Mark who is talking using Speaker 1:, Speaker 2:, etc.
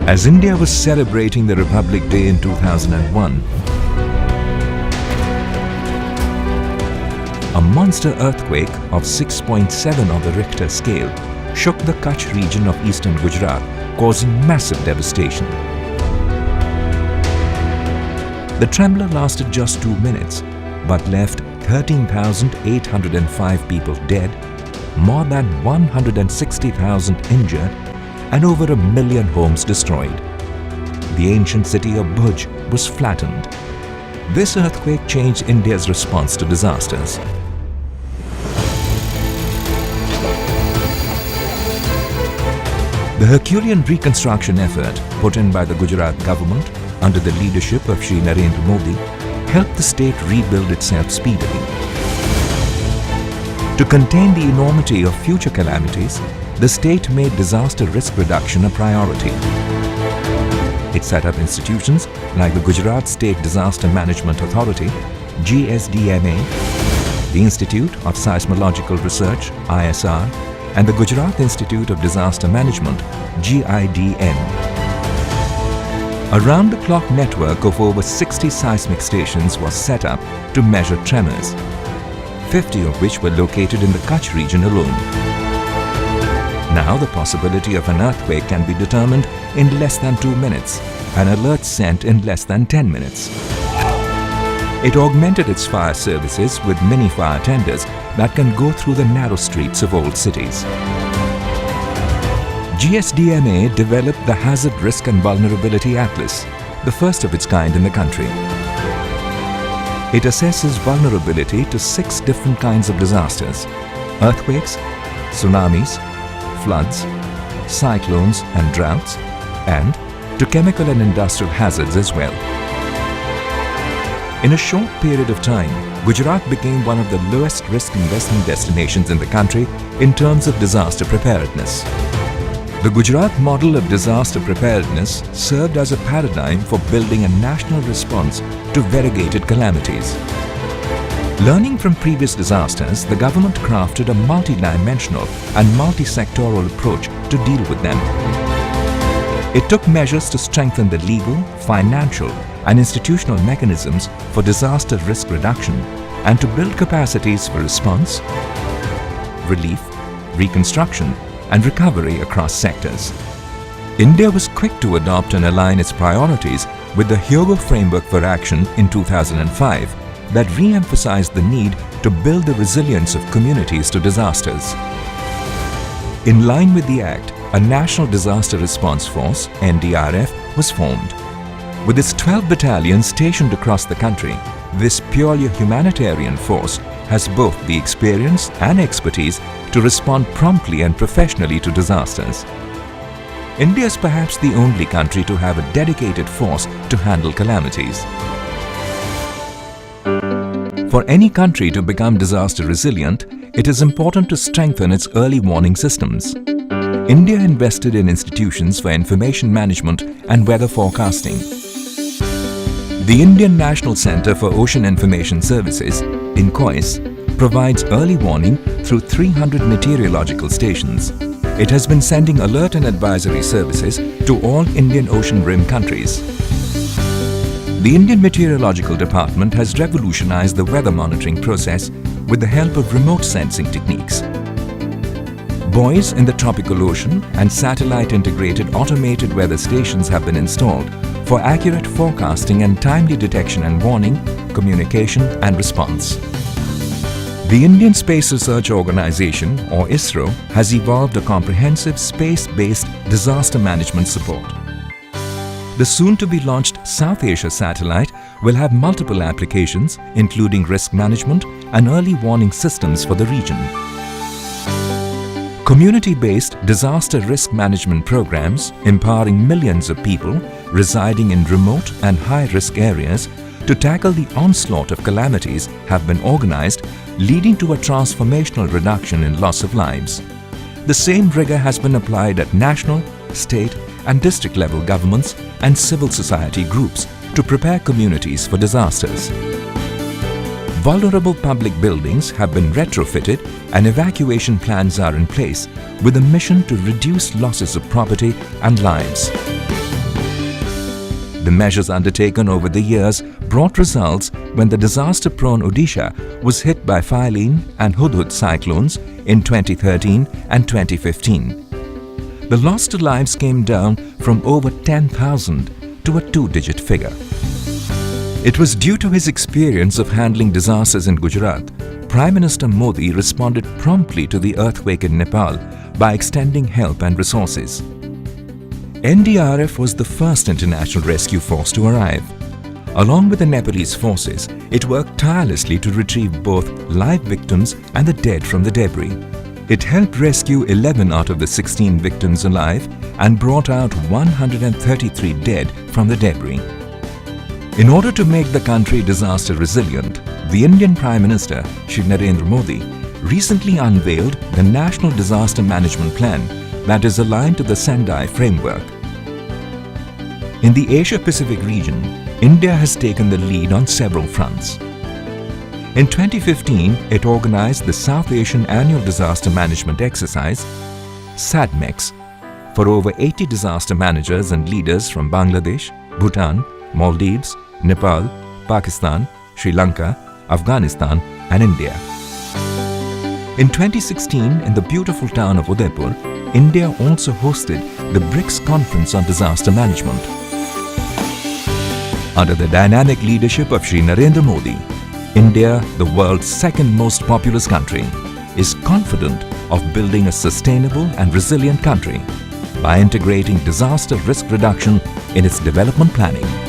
Speaker 1: As India was celebrating the Republic Day in 2001, a monster earthquake of 6.7 on the Richter scale shook the Kutch region of eastern Gujarat, causing massive devastation. The trembler lasted just 2 minutes, but left 13,805 people dead, more than 160,000 injured, and over 1 million homes destroyed. The ancient city of Bhuj was flattened. This earthquake changed India's response to disasters. The Herculean reconstruction effort put in by the Gujarat government under the leadership of Shri Narendra Modi helped the state rebuild itself speedily. To contain the enormity of future calamities, the state made disaster risk reduction a priority. It set up institutions like the Gujarat State Disaster Management Authority, GSDMA, the Institute of Seismological Research, ISR, and the Gujarat Institute of Disaster Management, GIDM. A round-the-clock network of over 60 seismic stations was set up to measure tremors, 50 of which were located in the Kutch region alone. Now the possibility of an earthquake can be determined in less than 2 minutes, and alerts sent in less than 10 minutes. It augmented its fire services with mini fire tenders that can go through the narrow streets of old cities. GSDMA developed the Hazard Risk and Vulnerability Atlas, the first of its kind in the country. It assesses vulnerability to 6 different kinds of disasters: earthquakes, tsunamis, floods, cyclones and droughts, and to chemical and industrial hazards as well. In a short period of time, Gujarat became one of the lowest risk investment destinations in the country in terms of disaster preparedness. The Gujarat model of disaster preparedness served as a paradigm for building a national response to variegated calamities. Learning from previous disasters, the government crafted a multi-dimensional and multi-sectoral approach to deal with them. It took measures to strengthen the legal, financial, and institutional mechanisms for disaster risk reduction and to build capacities for response, relief, reconstruction, and recovery across sectors. India was quick to adopt and align its priorities with the Hyogo Framework for Action in 2005 that re-emphasized the need to build the resilience of communities to disasters. In line with the Act, a National Disaster Response Force, NDRF, was formed. With its 12 battalions stationed across the country, this purely humanitarian force has both the experience and expertise to respond promptly and professionally to disasters. India is perhaps the only country to have a dedicated force to handle calamities. For any country to become disaster resilient, it is important to strengthen its early warning systems. India invested in institutions for information management and weather forecasting. The Indian National Centre for Ocean Information Services, INCOIS, provides early warning through 300 meteorological stations. It has been sending alert and advisory services to all Indian Ocean Rim countries. The Indian Meteorological Department has revolutionized the weather monitoring process with the help of remote sensing techniques. Buoys in the tropical ocean and satellite-integrated automated weather stations have been installed for accurate forecasting and timely detection and warning, communication and response. The Indian Space Research Organisation, or ISRO, has evolved a comprehensive space-based disaster management support. The soon-to-be-launched South Asia satellite will have multiple applications, including risk management and early warning systems for the region. Community-based disaster risk management programs empowering millions of people residing in remote and high-risk areas to tackle the onslaught of calamities have been organized, leading to a transformational reduction in loss of lives. The same rigor has been applied at national, state, and district level governments and civil society groups to prepare communities for disasters. Vulnerable public buildings have been retrofitted and evacuation plans are in place with a mission to reduce losses of property and lives. The measures undertaken over the years brought results when the disaster-prone Odisha was hit by Phylline and Hudhud cyclones in 2013 and 2015. The loss to lives came down from over 10,000 to a two-digit figure. It was due to his experience of handling disasters in Gujarat, Prime Minister Modi responded promptly to the earthquake in Nepal by extending help and resources. NDRF was the first international rescue force to arrive. Along with the Nepalese forces, it worked tirelessly to retrieve both live victims and the dead from the debris. It helped rescue 11 out of the 16 victims alive and brought out 133 dead from the debris. In order to make the country disaster resilient, the Indian Prime Minister, Shri Narendra Modi, recently unveiled the National Disaster Management Plan that is aligned to the Sendai framework. In the Asia-Pacific region, India has taken the lead on several fronts. In 2015, it organized the South Asian Annual Disaster Management Exercise, SADMEX, for over 80 disaster managers and leaders from Bangladesh, Bhutan, Maldives, Nepal, Pakistan, Sri Lanka, Afghanistan and India. In 2016, in the beautiful town of Udaipur, India also hosted the BRICS Conference on Disaster Management. Under the dynamic leadership of Shri Narendra Modi, India, the world's second most populous country, is confident of building a sustainable and resilient country by integrating disaster risk reduction in its development planning.